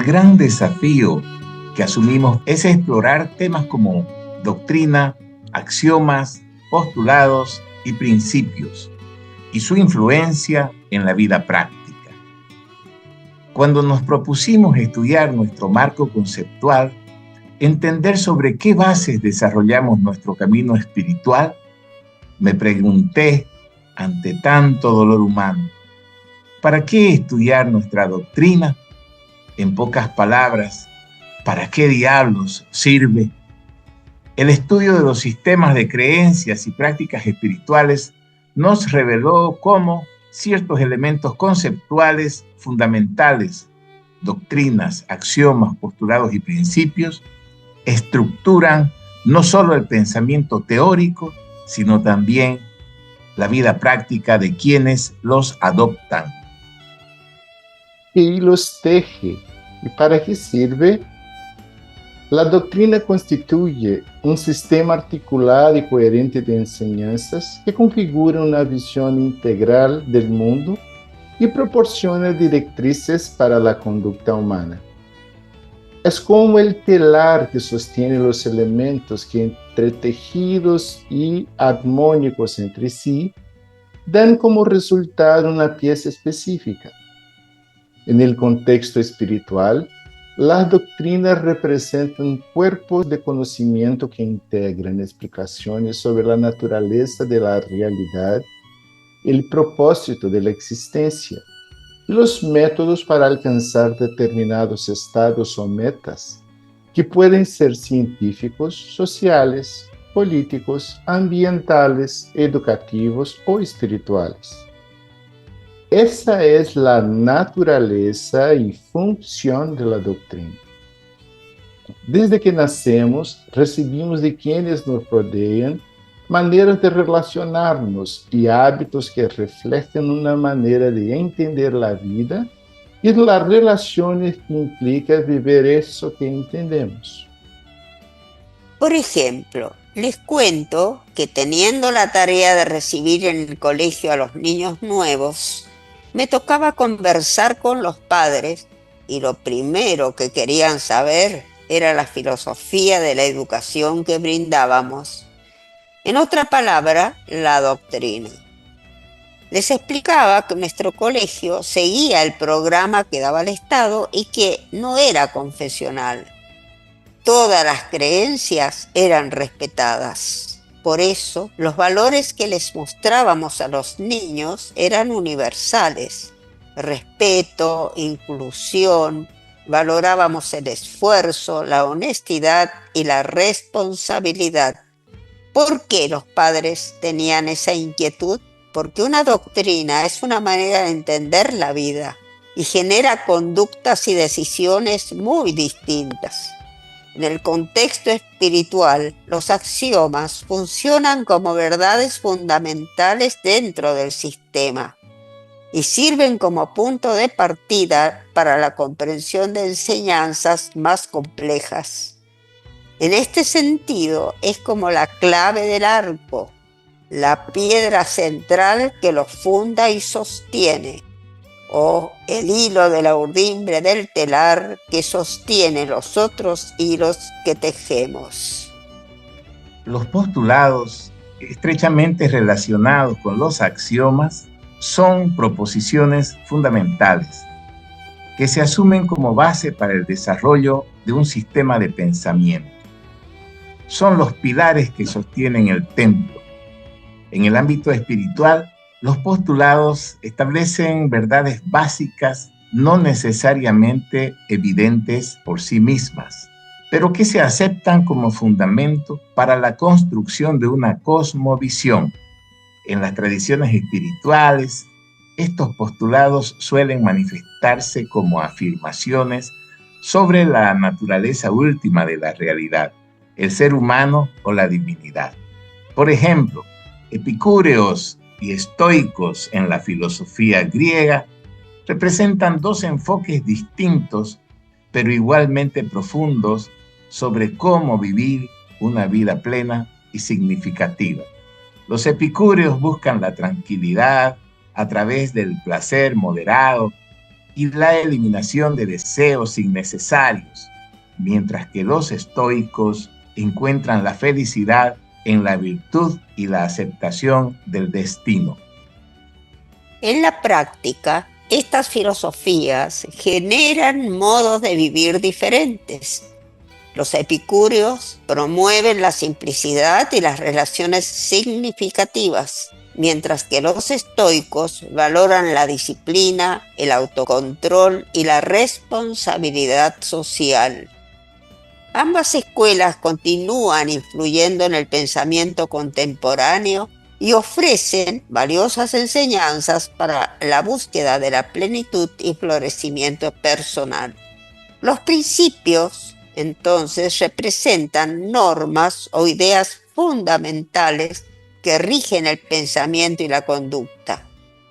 gran desafío que asumimos es explorar temas como doctrina, axiomas, postulados y principios, y su influencia en la vida práctica. Cuando nos propusimos estudiar nuestro marco conceptual, entender sobre qué bases desarrollamos nuestro camino espiritual, me pregunté, ante tanto dolor humano, ¿para qué estudiar nuestra doctrina? En pocas palabras, ¿para qué diablos sirve? El estudio de los sistemas de creencias y prácticas espirituales nos reveló cómo ciertos elementos conceptuales fundamentales, doctrinas, axiomas, postulados y principios, estructuran no solo el pensamiento teórico, sino también la vida práctica de quienes los adoptan. ¿Qué los teje y para qué sirve? La doctrina constituye un sistema articulado y coherente de enseñanzas que configura una visión integral del mundo y proporciona directrices para la conducta humana. Es como el telar que sostiene los elementos que, entretejidos y armónicos entre sí, dan como resultado una pieza específica. En el contexto espiritual, las doctrinas representan cuerpos de conocimiento que integran explicaciones sobre la naturaleza de la realidad, el propósito de la existencia y los métodos para alcanzar determinados estados o metas, que pueden ser científicos, sociales, políticos, ambientales, educativos o espirituales. Esa es la naturaleza y función de la doctrina. Desde que nacemos, recibimos de quienes nos rodean maneras de relacionarnos y hábitos que reflejan una manera de entender la vida y las relaciones que implica vivir eso que entendemos. Por ejemplo, les cuento que teniendo la tarea de recibir en el colegio a los niños nuevos, me tocaba conversar con los padres y lo primero que querían saber era la filosofía de la educación que brindábamos. En otra palabra, la doctrina. Les explicaba que nuestro colegio seguía el programa que daba el Estado y que no era confesional. Todas las creencias eran respetadas. Por eso, los valores que les mostrábamos a los niños eran universales. Respeto, inclusión, valorábamos el esfuerzo, la honestidad y la responsabilidad. ¿Por qué los padres tenían esa inquietud? Porque una doctrina es una manera de entender la vida y genera conductas y decisiones muy distintas. En el contexto espiritual, los axiomas funcionan como verdades fundamentales dentro del sistema y sirven como punto de partida para la comprensión de enseñanzas más complejas. En este sentido, es como la clave del arco, la piedra central que lo funda y sostiene, o el hilo de la urdimbre del telar que sostiene los otros hilos que tejemos. Los postulados, estrechamente relacionados con los axiomas, son proposiciones fundamentales que se asumen como base para el desarrollo de un sistema de pensamiento. Son los pilares que sostienen el templo. En el ámbito espiritual, los postulados establecen verdades básicas no necesariamente evidentes por sí mismas, pero que se aceptan como fundamento para la construcción de una cosmovisión. En las tradiciones espirituales, estos postulados suelen manifestarse como afirmaciones sobre la naturaleza última de la realidad, el ser humano o la divinidad. Por ejemplo, epicúreos y estoicos en la filosofía griega representan dos enfoques distintos, pero igualmente profundos, sobre cómo vivir una vida plena y significativa. Los epicúreos buscan la tranquilidad a través del placer moderado, y la eliminación de deseos innecesarios, mientras que los estoicos encuentran la felicidad en la virtud y la aceptación del destino. En la práctica, estas filosofías generan modos de vivir diferentes. Los epicúreos promueven la simplicidad y las relaciones significativas, mientras que los estoicos valoran la disciplina, el autocontrol y la responsabilidad social. Ambas escuelas continúan influyendo en el pensamiento contemporáneo y ofrecen valiosas enseñanzas para la búsqueda de la plenitud y florecimiento personal. Los principios, entonces, representan normas o ideas fundamentales que rigen el pensamiento y la conducta.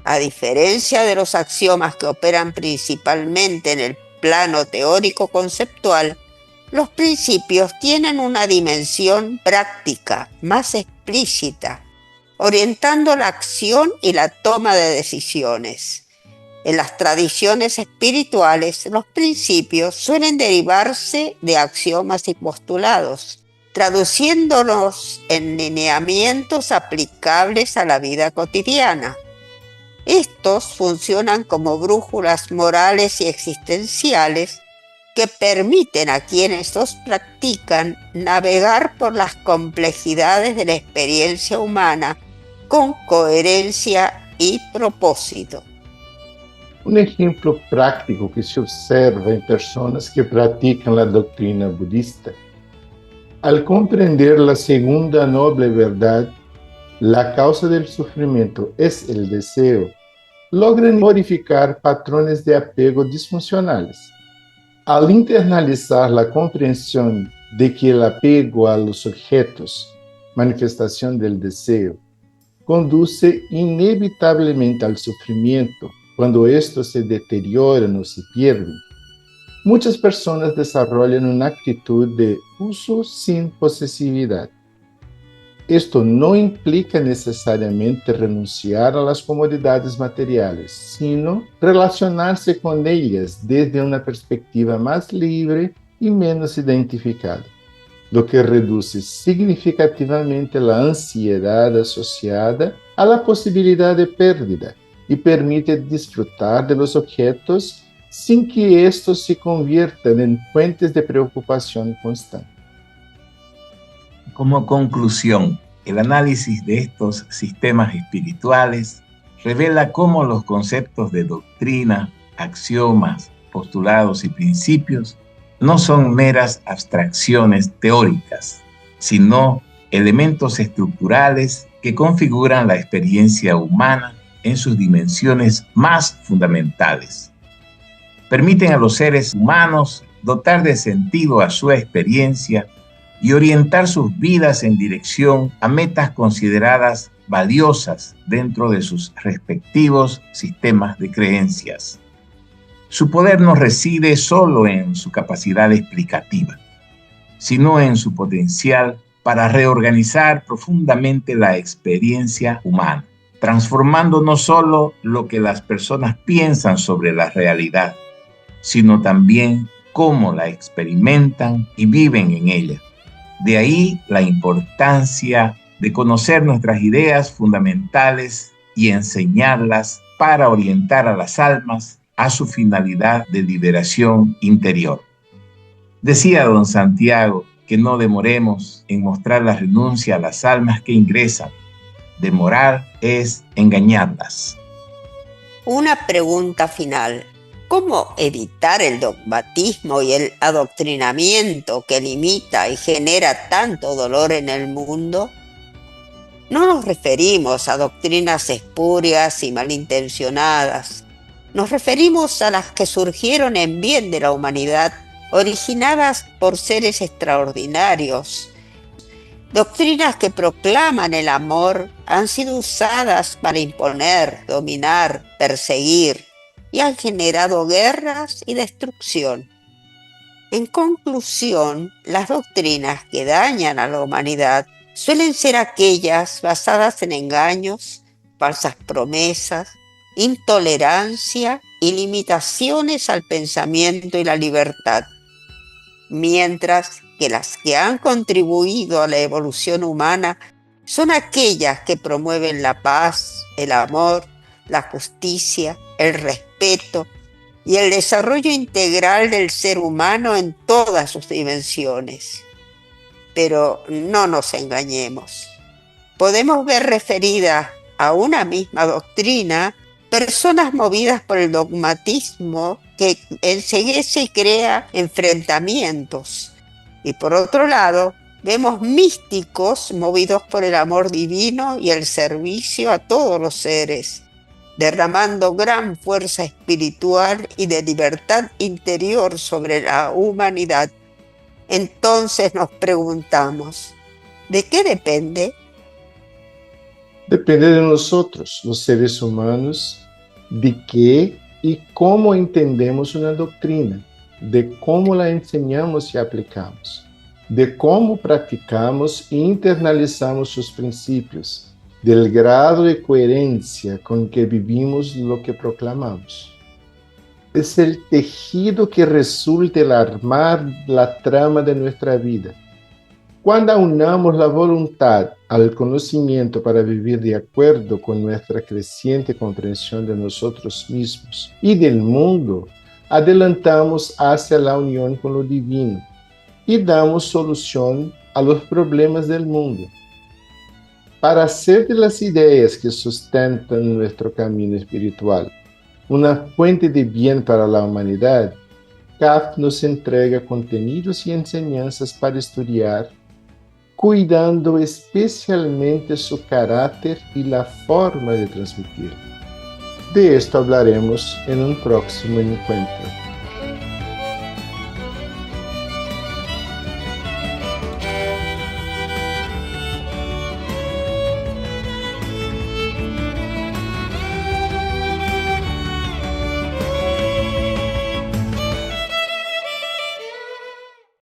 A diferencia de los axiomas que operan principalmente en el plano teórico-conceptual, los principios tienen una dimensión práctica más explícita, orientando la acción y la toma de decisiones. En las tradiciones espirituales, los principios suelen derivarse de axiomas y postulados, traduciéndolos en lineamientos aplicables a la vida cotidiana. Estos funcionan como brújulas morales y existenciales que permiten a quienes los practican navegar por las complejidades de la experiencia humana con coherencia y propósito. Un ejemplo práctico que se observa en personas que practican la doctrina budista. Al comprender la segunda noble verdad, la causa del sufrimiento es el deseo, logran modificar patrones de apego disfuncionales. Al internalizar la comprensión de que el apego a los objetos, manifestación del deseo, conduce inevitablemente al sufrimiento cuando estos se deterioran o se pierden, muchas personas desarrollan una actitud de uso sin posesividad. Esto no implica necesariamente renunciar a las comodidades materiales, sino relacionarse con ellas desde una perspectiva más libre y menos identificada, lo que reduce significativamente la ansiedad asociada a la posibilidad de pérdida y permite disfrutar de los objetos sin que estos se conviertan en fuentes de preocupación constante. Como conclusión, el análisis de estos sistemas espirituales revela cómo los conceptos de doctrina, axiomas, postulados y principios no son meras abstracciones teóricas, sino elementos estructurales que configuran la experiencia humana en sus dimensiones más fundamentales. Permiten a los seres humanos dotar de sentido a su experiencia y orientar sus vidas en dirección a metas consideradas valiosas dentro de sus respectivos sistemas de creencias. Su poder no reside solo en su capacidad explicativa, sino en su potencial para reorganizar profundamente la experiencia humana, transformando no solo lo que las personas piensan sobre la realidad, sino también cómo la experimentan y viven en ella. De ahí la importancia de conocer nuestras ideas fundamentales y enseñarlas para orientar a las almas a su finalidad de liberación interior. Decía don Santiago que no demoremos en mostrar la renuncia a las almas que ingresan. Demorar es engañarlas. Una pregunta final. ¿Cómo evitar el dogmatismo y el adoctrinamiento que limita y genera tanto dolor en el mundo? No nos referimos a doctrinas espurias y malintencionadas. Nos referimos a las que surgieron en bien de la humanidad, originadas por seres extraordinarios. Doctrinas que proclaman el amor han sido usadas para imponer, dominar, perseguir, y han generado guerras y destrucción. En conclusión, las doctrinas que dañan a la humanidad suelen ser aquellas basadas en engaños, falsas promesas, intolerancia y limitaciones al pensamiento y la libertad, mientras que las que han contribuido a la evolución humana son aquellas que promueven la paz, el amor, la justicia, el respeto y el desarrollo integral del ser humano en todas sus dimensiones. Pero no nos engañemos. Podemos ver referidas a una misma doctrina personas movidas por el dogmatismo que enceguece y crea enfrentamientos. Y por otro lado, vemos místicos movidos por el amor divino y el servicio a todos los seres, derramando gran fuerza espiritual y de libertad interior sobre la humanidad. Entonces nos preguntamos, ¿de qué depende? Depende de nosotros, los seres humanos, de qué y cómo entendemos una doctrina, de cómo la enseñamos y aplicamos, de cómo practicamos e internalizamos sus principios, del grado de coherencia con que vivimos lo que proclamamos. Es el tejido que resulta el armar la trama de nuestra vida. Cuando aunamos la voluntad al conocimiento para vivir de acuerdo con nuestra creciente comprensión de nosotros mismos y del mundo, adelantamos hacia la unión con lo divino y damos solución a los problemas del mundo. Para hacer de las ideas que sustentan nuestro camino espiritual una fuente de bien para la humanidad, CAF nos entrega contenidos y enseñanzas para estudiar, cuidando especialmente su carácter y la forma de transmitirlo. De esto hablaremos en un próximo encuentro.